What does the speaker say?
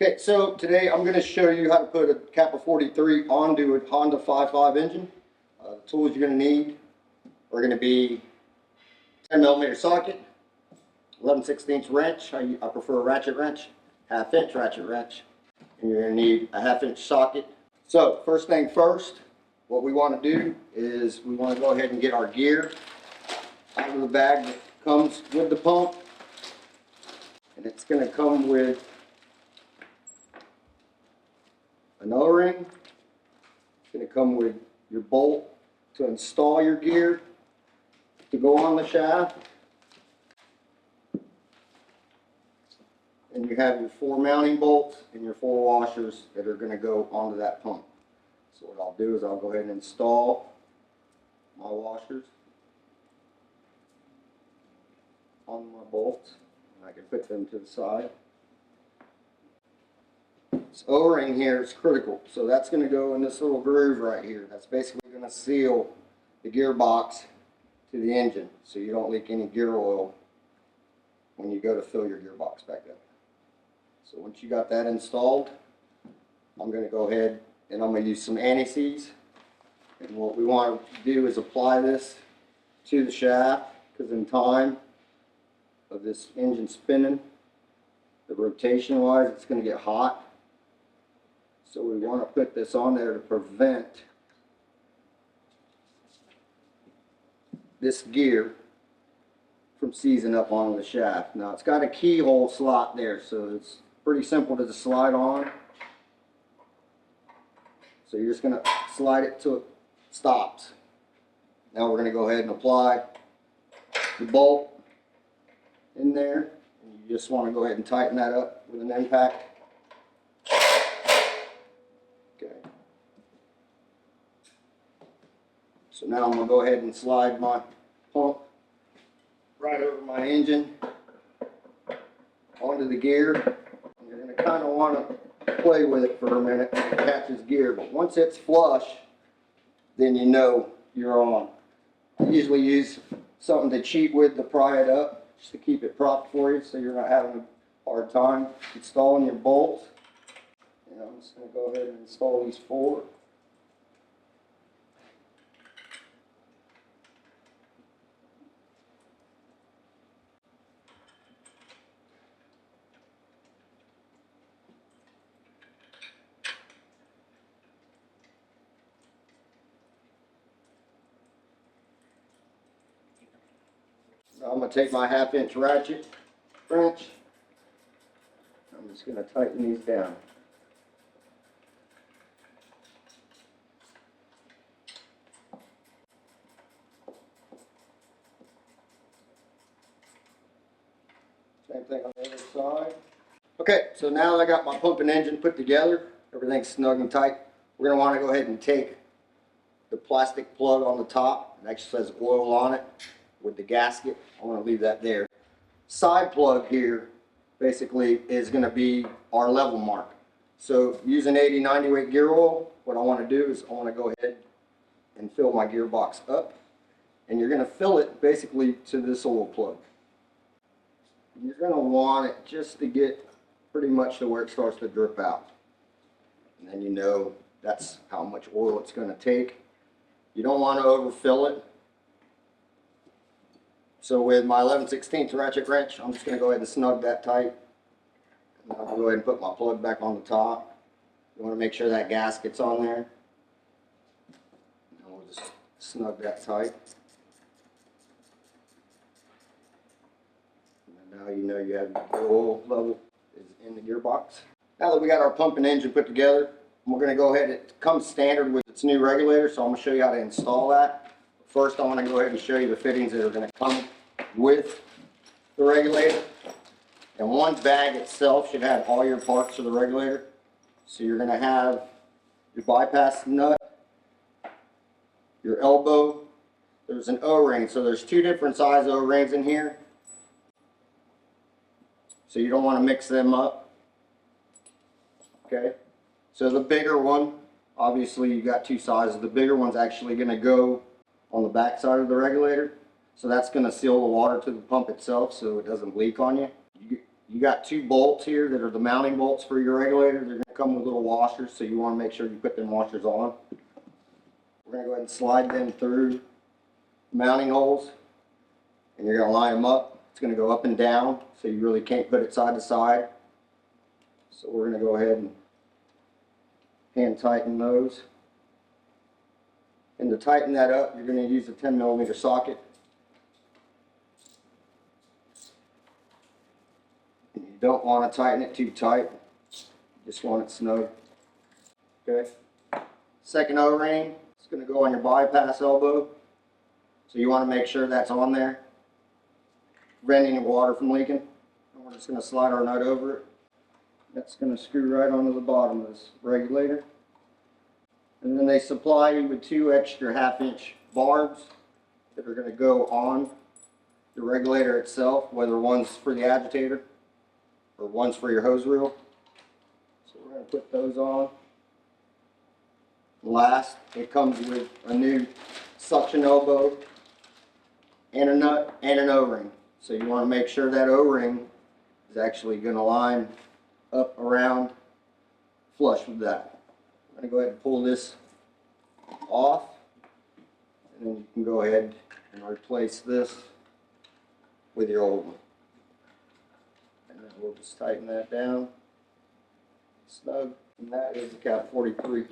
Okay, so today I'm going to show you how to put a KAPPA-43 onto a Honda 5.5 engine. The tools you're going to need are going to be 10mm socket, 11/16 wrench, I prefer a ratchet wrench, 1/2" ratchet wrench, and you're going to need a 1/2" socket. So first thing first, what we want to do is we want to go ahead and get our gear out of the bag that comes with the pump, and it's going to come with an O-ring. It's going to come with your bolt to install your gear to go on the shaft, and you have your 4 mounting bolts and your 4 washers that are going to go onto that pump. So what I'll do is I'll go ahead and install my washers on my bolts, and I can put them to the side. This O-ring here is critical, so that's going to go in this little groove right here. That's basically going to seal the gearbox to the engine so you don't leak any gear oil when you go to fill your gearbox back up. So once you got that installed, I'm going to go ahead and I'm going to use some anti-seize, and what we want to do is apply this to the shaft, because in time of this engine spinning, the rotation wise, it's going to get hot. So we want to put this on there to prevent this gear from seizing up onto the shaft. Now it's got a keyhole slot there, so it's pretty simple to just slide on. So you're just going to slide it till it stops. Now we're going to go ahead and apply the bolt in there, and you just want to go ahead and tighten that up with an impact. So now I'm going to go ahead and slide my pump right over my engine onto the gear. And you're going to kind of want to play with it for a minute until it catches gear. But once it's flush, then you know you're on. I usually use something to cheat with to pry it up, just to keep it propped for you so you're not having a hard time installing your bolts. And I'm just going to go ahead and install these 4. Now I'm going to take my 1/2" ratchet wrench. I'm just going to tighten these down. Same thing on the other side. Okay, so now that I got my pump and engine put together, everything's snug and tight, we're going to want to go ahead and take the plastic plug on the top. It actually says oil on it with the gasket. I want to leave that there. Side plug here basically is going to be our level mark. So using 80-90 weight gear oil, what I want to do is I want to go ahead and fill my gearbox up, and you're going to fill it basically to this oil plug. You're going to want it just to get pretty much to where it starts to drip out, and then you know that's how much oil it's going to take. You don't want to overfill it. So with my 11/16 ratchet wrench, I'm just going to go ahead and snug that tight. And I'll go ahead and put my plug back on the top. You want to make sure that gasket's on there. And we'll just snug that tight. And now you know you have your oil level is in the gearbox. Now that we got our pump and engine put together, we're going to go ahead, it comes standard with its new regulator, so I'm going to show you how to install that. First, I want to go ahead and show you the fittings that are going to come with the regulator. And one bag itself should have all your parts for the regulator. So you're going to have your bypass nut, your elbow, there's an O-ring, so there's 2 different size O-rings in here. So you don't want to mix them up. Okay, so the bigger one, obviously you got 2 sizes. The bigger one's actually going to go on the back side of the regulator, so that's going to seal the water to the pump itself so it doesn't leak on you. You got 2 bolts here that are the mounting bolts for your regulator. They're going to come with little washers, so you want to make sure you put them washers on. We're going to go ahead and slide them through mounting holes, and you're going to line them up. It's going to go up and down, so you really can't put it side to side. So we're going to go ahead and hand tighten those. And to tighten that up, you're going to use a 10mm socket. And you don't want to tighten it too tight. You just want it snug. Okay. Second O-ring, it's going to go on your bypass elbow. So you want to make sure that's on there, preventing any water from leaking. And we're just going to slide our nut over it. That's going to screw right onto the bottom of this regulator. And then they supply you with 2 extra 1/2-inch barbs that are going to go on the regulator itself, whether one's for the agitator or one's for your hose reel. So we're going to put those on. Last, it comes with a new suction elbow and a nut and an O-ring. So you want to make sure that O-ring is actually going to line up around flush with that. I'm going to go ahead and pull this off, and then you can go ahead and replace this with your old one. And then we'll just tighten that down snug, and that is the KAPPA-43.